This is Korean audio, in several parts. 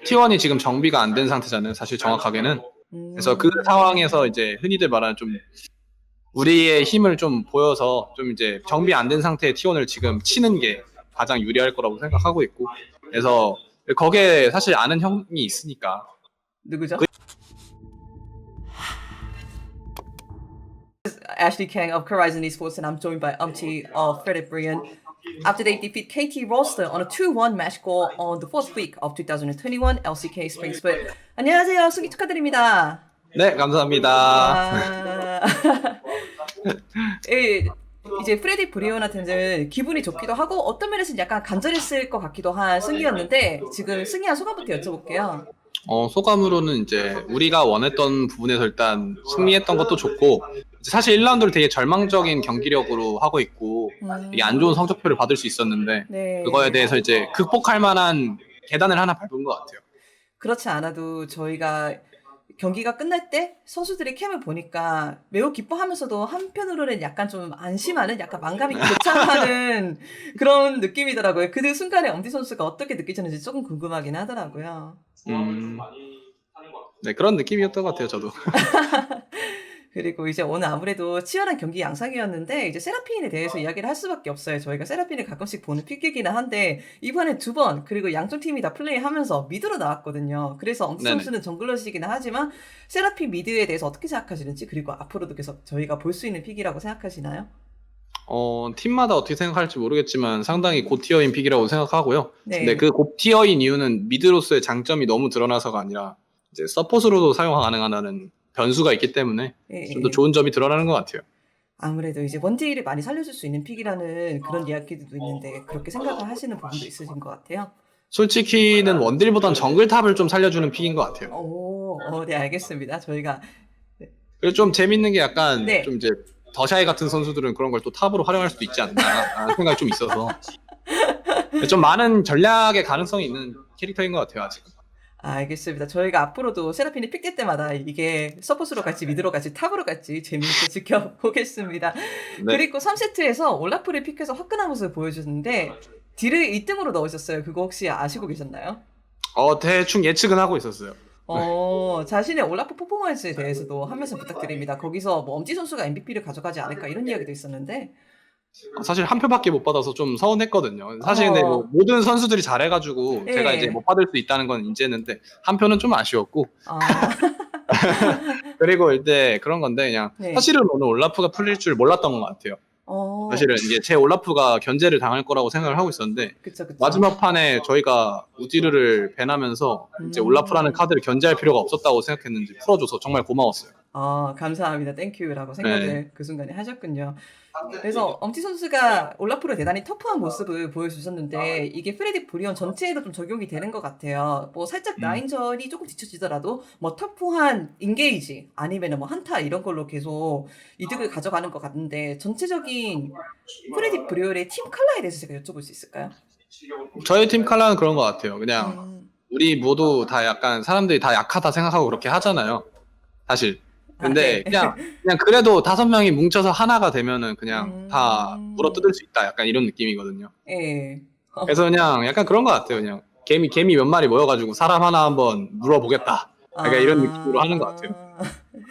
T1이 지금 정비가 안 된 상태잖아요. 사실 정확하게는. 그래서 그 상황에서 이제 흔히들 말하는 좀 우리의 힘을 좀 보여서 좀 이제 정비 안 된 상태의 T1을 지금 치는 게 가장 유리할 거라고 생각하고 있고. 그래서 거기에 사실 아는 형이 있으니까. 누구죠? Ashley Kang of Horizon Esports, and I'm joined by UmTi of Frederick Brian. After they defeat KT Roster on a 2-1 match goal on the fourth week of 2021 LCK Spring Split. 안녕하세요. 승리 축하드립니다. 네, 감사합니다. 아... 이제 프레디 브리온한테는 기분이 좋기도 하고 어떤 면에서는 약간 간절했을 것 같기도 한 승리였는데 지금 승리한 소감부터 여쭤볼게요. 소감으로는 이제 우리가 원했던 부분에서 일단 승리했던 것도 좋고 사실 1라운드를 되게 절망적인 경기력으로 하고 있고 되게 안 좋은 성적표를 받을 수 있었는데 네. 그거에 대해서 이제 극복할 만한 계단을 하나 밟은 것 같아요. 그렇지 않아도 저희가 경기가 끝날 때 선수들의 캠을 보니까 매우 기뻐하면서도 한편으로는 약간 좀 안심하는 약간 만감이 교차하는 그런 느낌이더라고요. 그 순간에 엄디 선수가 어떻게 느끼셨는지 조금 궁금하긴 하더라고요. 네, 그런 느낌이었던 것 같아요, 저도. 그리고 이제 오늘 아무래도 치열한 경기 양상이었는데 이제 세라핀에 대해서 이야기를 할 수밖에 없어요. 저희가 세라핀을 가끔씩 보는 픽이기는 한데 이번에 2번 그리고 양쪽 팀이 다 플레이하면서 미드로 나왔거든요. 그래서 엄지 선수는 정글러시기는 하지만 세라핀 미드에 대해서 어떻게 생각하시는지 그리고 앞으로도 계속 저희가 볼 수 있는 픽이라고 생각하시나요? 팀마다 어떻게 생각할지 모르겠지만 상당히 고티어인 픽이라고 생각하고요. 네. 근데 그 고티어인 이유는 미드로서의 장점이 너무 드러나서가 아니라 이제 서폿으로도 사용 가능하다는 변수가 있기 때문에 좀 더 좋은 점이 드러나는 것 같아요. 아무래도 이제 원딜을 많이 살려줄 수 있는 픽이라는 그런 이야기도 있는데 그렇게 생각을 하시는 부분도 있으신 것 같아요. 솔직히는 원딜보단 정글탑을 좀 살려주는 픽인 것 같아요. 네, 알겠습니다. 저희가 그리고 좀 재밌는 게 약간 네. 좀 이제 더샤이 같은 선수들은 그런 걸 또 탑으로 활용할 수도 있지 않나 생각이 좀 있어서 좀 많은 전략의 가능성이 있는 캐릭터인 것 같아요, 아직. 알겠습니다. 저희가 앞으로도 세라핀이 픽될 때마다 이게 서폿으로 갈지 미드로 갈지 탑으로 갈지 재미있게 지켜보겠습니다. 네. 그리고 3세트에서 올라프를 픽해서 화끈한 모습을 보여주는데 딜을 1등으로 넣으셨어요. 그거 혹시 아시고 계셨나요? 대충 예측은 하고 있었어요. 자신의 올라프 퍼포먼스에 대해서도 한 말씀 부탁드립니다. 거기서 뭐 엄지 선수가 MVP를 가져가지 않을까 이런 이야기도 있었는데 사실 한 표밖에 못 받아서 좀 서운했거든요. 사실 근데 뭐 모든 선수들이 잘해가지고 네. 제가 이제 못 받을 수 있다는 건 인지했는데 한 표는 좀 아쉬웠고 그리고 이제 그런 건데 그냥 네. 사실은 오늘 올라프가 풀릴 줄 몰랐던 것 같아요. 사실은 이게 제 올라프가 견제를 당할 거라고 생각을 하고 있었는데 그쵸. 마지막 판에 저희가 우디르를 밴하면서 이제 올라프라는 카드를 견제할 필요가 없었다고 생각했는지 풀어줘서 정말 고마웠어요. 감사합니다. 땡큐라고 생각을 그 순간에 하셨군요. 그래서 엄지 선수가 올라프로 대단히 터프한 모습을 보여주셨는데 이게 프레디 브리온 전체에도 좀 적용이 되는 것 같아요. 뭐 살짝 라인전이 조금 뒤처지더라도 뭐 터프한 인게이지 아니면 뭐 한타 이런 걸로 계속 이득을 가져가는 것 같은데 전체적인 프레디 브리온의 팀 컬러에 대해서 제가 여쭤볼 수 있을까요? 저희 팀 컬러는 그런 것 같아요. 그냥 우리 모두 다 약간 사람들이 다 약하다 생각하고 그렇게 하잖아요. 사실. 근데 그냥 그래도 5명이 뭉쳐서 하나가 되면은 그냥 다 물어뜯을 수 있다. 약간 이런 느낌이거든요. 예. 그래서 그냥 약간 그런 것 같아요. 그냥 개미 몇 마리 모여가지고 사람 하나 한번 물어보겠다. 약간 이런 느낌으로 하는 것 같아요.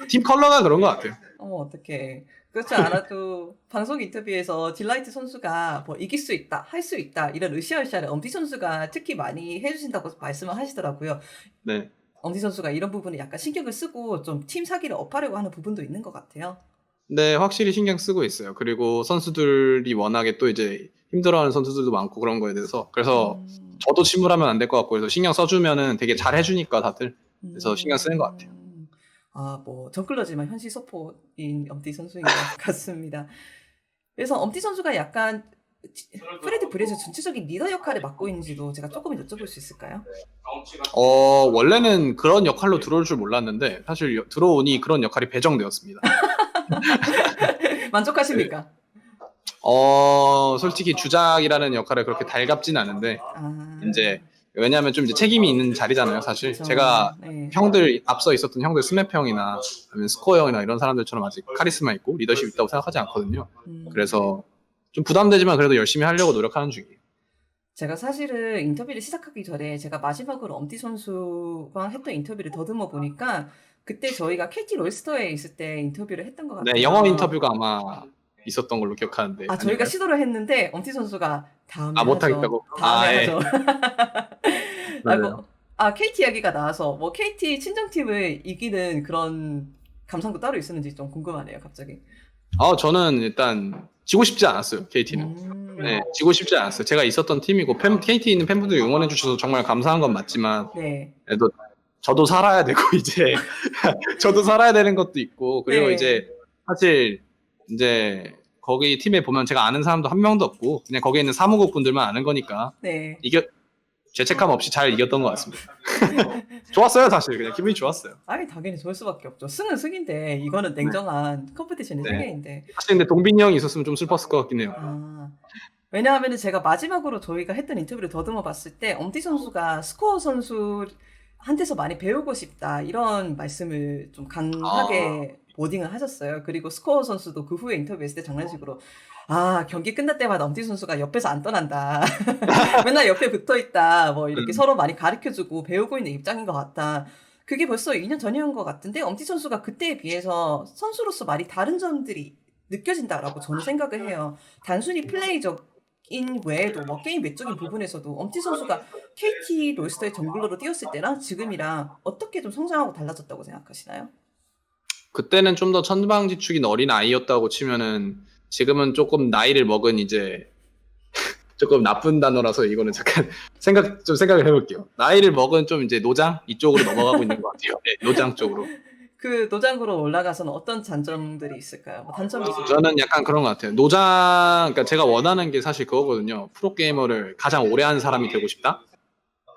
팀 컬러가 그런 것 같아요. 어떡해. 그렇지 않아도 방송 인터뷰에서 딜라이트 선수가 뭐 이길 수 있다, 할 수 있다 이런 으쌰으쌰를 엄디 선수가 특히 많이 해주신다고 말씀을 하시더라고요. 네. 엄디 선수가 이런 부분에 약간 신경을 쓰고 좀 팀 사기를 업하려고 하는 부분도 있는 것 같아요. 네, 확실히 신경 쓰고 있어요. 그리고 선수들이 워낙에 또 이제 힘들어하는 선수들도 많고 그런 거에 대해서 그래서 저도 침울하면 안 될 것 같고 그래서 신경 써주면은 되게 잘 해주니까 다들 그래서 신경 쓰는 것 같아요. 뭐 정글러지만 현실 서포인 엄디 선수인 것 같습니다. 그래서 엄디 선수가 약간 프레디 브리에서 전체적인 리더 역할을 맡고 있는지도 제가 조금 여쭤볼 수 있을까요? 원래는 그런 역할로 들어올 줄 몰랐는데 사실 들어오니 그런 역할이 배정되었습니다. 만족하십니까? 솔직히 주작이라는 역할을 그렇게 달갑진 않은데 이제 왜냐하면 좀 이제 책임이 있는 자리잖아요, 사실. 제가 형들 앞서 있었던 형들 스맵 형이나 아니면 스코어 형이나 이런 사람들처럼 아직 카리스마 있고 리더십 있다고 생각하지 않거든요. 그래서 좀 부담되지만 그래도 열심히 하려고 노력하는 중이에요. 제가 사실은 인터뷰를 시작하기 전에 제가 마지막으로 엄티 선수랑 했던 인터뷰를 더듬어 보니까 그때 저희가 KT 롤스터에 있을 때 인터뷰를 했던 것 네, 영어 같아요. 인터뷰가 아마 있었던 걸로 기억하는데 아, 저희가 아닌가요? 시도를 했는데 엄티 선수가 아, 다음에 하죠. 못하겠다고? 다음에 아, 예. 하죠. 맞아요. 라고, 아, KT 이야기가 나와서 뭐 KT 친정팀을 이기는 그런 감상도 따로 있었는지 좀 궁금하네요, 갑자기. 저는 일단 지고 싶지 않았어요, KT는. 네, 지고 싶지 않았어요. 제가 있었던 팀이고 KT에 있는 팬분들이 응원해 주셔서 정말 감사한 건 맞지만 네. 그래도 저도 살아야 되고 이제 저도 살아야 되는 것도 있고 그리고 네. 이제 사실 이제 거기 팀에 보면 제가 아는 사람도 한 명도 없고 그냥 거기에 있는 사무국 분들만 아는 거니까 네. 죄책감 없이 잘 이겼던 것 같습니다. 좋았어요, 사실 그냥 기분이 좋았어요. 아니, 당연히 좋을 수밖에 없죠. 승은 승인데, 이거는 네. 냉정한 컴피티션의 네. 세계인데. 사실 근데 동빈이 형이 있었으면 좀 슬펐을 것 같긴 해요. 아, 왜냐하면 제가 마지막으로 저희가 했던 인터뷰를 더듬어 봤을 때, 엄티 선수가 스코어 선수한테서 많이 배우고 싶다, 이런 말씀을 좀 강하게 워딩을 하셨어요. 그리고 스코어 선수도 그 후에 인터뷰했을 때 장난식으로, 아, 경기 끝날 때마다 엄티 선수가 옆에서 안 떠난다. 맨날 옆에 붙어 있다. 뭐 이렇게 서로 많이 가르쳐주고 배우고 있는 입장인 것 같다. 그게 벌써 2년 전이었던 것 같은데 엄티 선수가 그때에 비해서 선수로서 많이 다른 점들이 느껴진다라고 저는 생각을 해요. 단순히 플레이적인 외에도 뭐 게임 외적인 부분에서도 엄티 선수가 KT 롤스터의 정글러로 뛰었을 때랑 지금이랑 어떻게 좀 성장하고 달라졌다고 생각하시나요? 그때는 좀 더 천방지축인 어린 아이였다고 치면은 지금은 조금 나이를 먹은 이제 조금 나쁜 단어라서 이거는 잠깐 생각을 해볼게요. 나이를 먹은 좀 이제 노장 이쪽으로 넘어가고 있는 것 같아요. 네, 노장 쪽으로. 그 노장으로 올라가서는 어떤 장점들이 있을까요? 뭐 단점이 있을까요? 저는 약간 그런 것 같아요. 노장, 그러니까 제가 원하는 게 사실 그거거든요. 프로게이머를 가장 오래 하는 사람이 되고 싶다?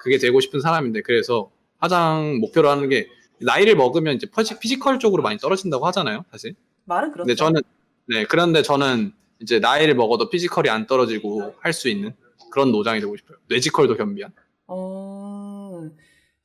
그게 되고 싶은 사람인데, 그래서 가장 목표로 하는 게, 나이를 먹으면 이제 피지컬 쪽으로 많이 떨어진다고 하잖아요, 사실. 말은 근데 그렇죠. 저는, 네, 그런데 저는 이제 나이를 먹어도 피지컬이 안 떨어지고 할 수 있는 그런 노장이 되고 싶어요. 뇌지컬도 겸비한. 어,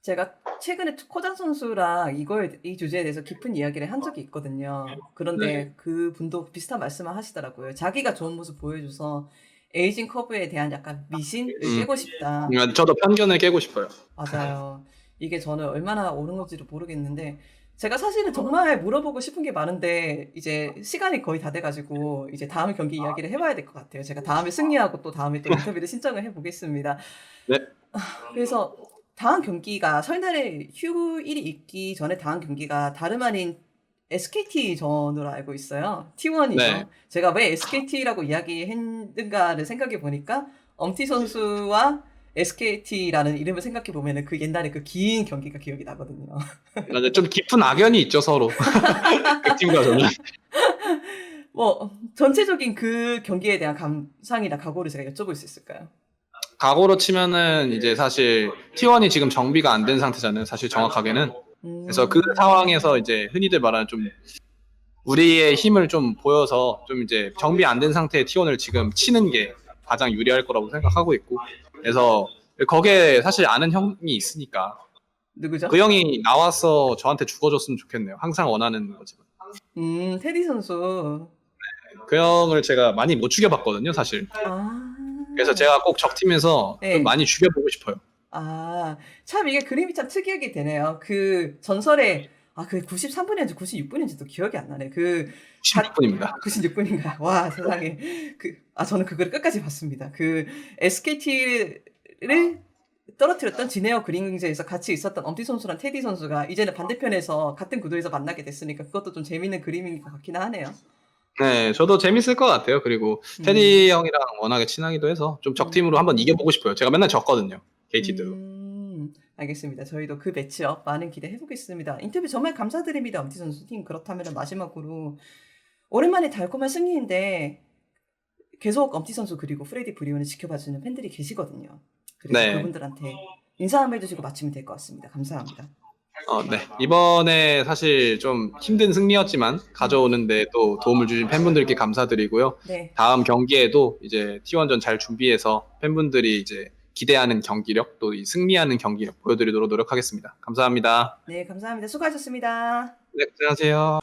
제가 최근에 코장 선수랑 이 주제에 대해서 깊은 이야기를 한 적이 있거든요. 네. 그런데 그 분도 비슷한 말씀을 하시더라고요. 자기가 좋은 모습 보여줘서 에이징 커브에 대한 약간 미신을 깨고 싶다. 저도 편견을 깨고 싶어요. 맞아요. 이게 저는 얼마나 옳은 건지를 모르겠는데, 제가 사실은 정말 물어보고 싶은 게 많은데, 이제 시간이 거의 다 돼가지고, 이제 다음 경기 이야기를 해봐야 될 것 같아요. 제가 다음에 승리하고 또 다음에 또 인터뷰를 신청을 해보겠습니다. 네. 그래서 다음 경기가 설날에 휴일이 있기 전에 다음 경기가 다름 아닌 SKT 전으로 알고 있어요. T1이죠. 네. 제가 왜 SKT라고 이야기했는가를 생각해 보니까 엄티 선수와 SKT라는 이름을 생각해 보면은 그 옛날에 그 긴 경기가 기억이 나거든요. 맞아요. 좀 깊은 악연이 있죠, 서로. 그 팀과 저는. 뭐 전체적인 그 경기에 대한 감상이나 각오를 제가 여쭤볼 수 있을까요? 각오로 치면은 이제 사실 T1이 지금 정비가 안 된 상태잖아요. 사실 정확하게는. 그래서 그 음, 상황에서 이제 흔히들 말하는 좀 우리의 힘을 좀 보여서 좀 이제 정비 안 된 상태의 T1을 지금 치는 게 가장 유리할 거라고 생각하고 있고. 그래서 거기에 사실 아는 형이 있으니까 그 누구죠? 형이 나와서 저한테 죽어줬으면 좋겠네요. 항상 원하는 거지만. 테디 선수. 그 형을 제가 많이 못 죽여봤거든요, 사실. 아, 그래서 제가 꼭 적팀에서 좀 네. 많이 죽여보고 싶어요. 아, 참 이게 그림이 참 특이하게 되네요. 그 전설의 그 93분인지 96분인지도 기억이 안 나네. 그 16분입니다. 96분인가? 와, 세상에. 저는 그걸 끝까지 봤습니다. 그 SKT를 떨어뜨렸던 진에어 그린윙즈에서 같이 있었던 엄티 선수랑 테디 선수가 이제는 반대편에서 같은 구도에서 만나게 됐으니까 그것도 좀 재밌는 그림인 것 같긴 하네요. 네, 저도 재밌을 것 같아요. 그리고 음, 테디 형이랑 워낙에 친하기도 해서 좀 적팀으로 음. 한번 이겨보고 싶어요. 제가 맨날 졌거든요. KT대로. 알겠습니다. 저희도 그 매치업 많은 기대해 보겠습니다. 인터뷰 정말 감사드립니다. 엄티 선수님. 그렇다면 마지막으로 오랜만에 달콤한 승리인데 계속 엄티 선수 그리고 프레디 브리온을 지켜봐주는 팬들이 계시거든요. 그래서 네. 그분들한테 인사 한번 해주시고 마치면 될 것 같습니다. 감사합니다. 네. 이번에 사실 좀 힘든 승리였지만 가져오는데 또 도움을 주신 팬분들께 감사드리고요. 네. 다음 경기에도 이제 T1전 잘 준비해서 팬분들이 이제 기대하는 경기력 또 이 승리하는 경기력 보여드리도록 노력하겠습니다. 감사합니다. 네, 감사합니다. 수고하셨습니다. 네, 고생하세요.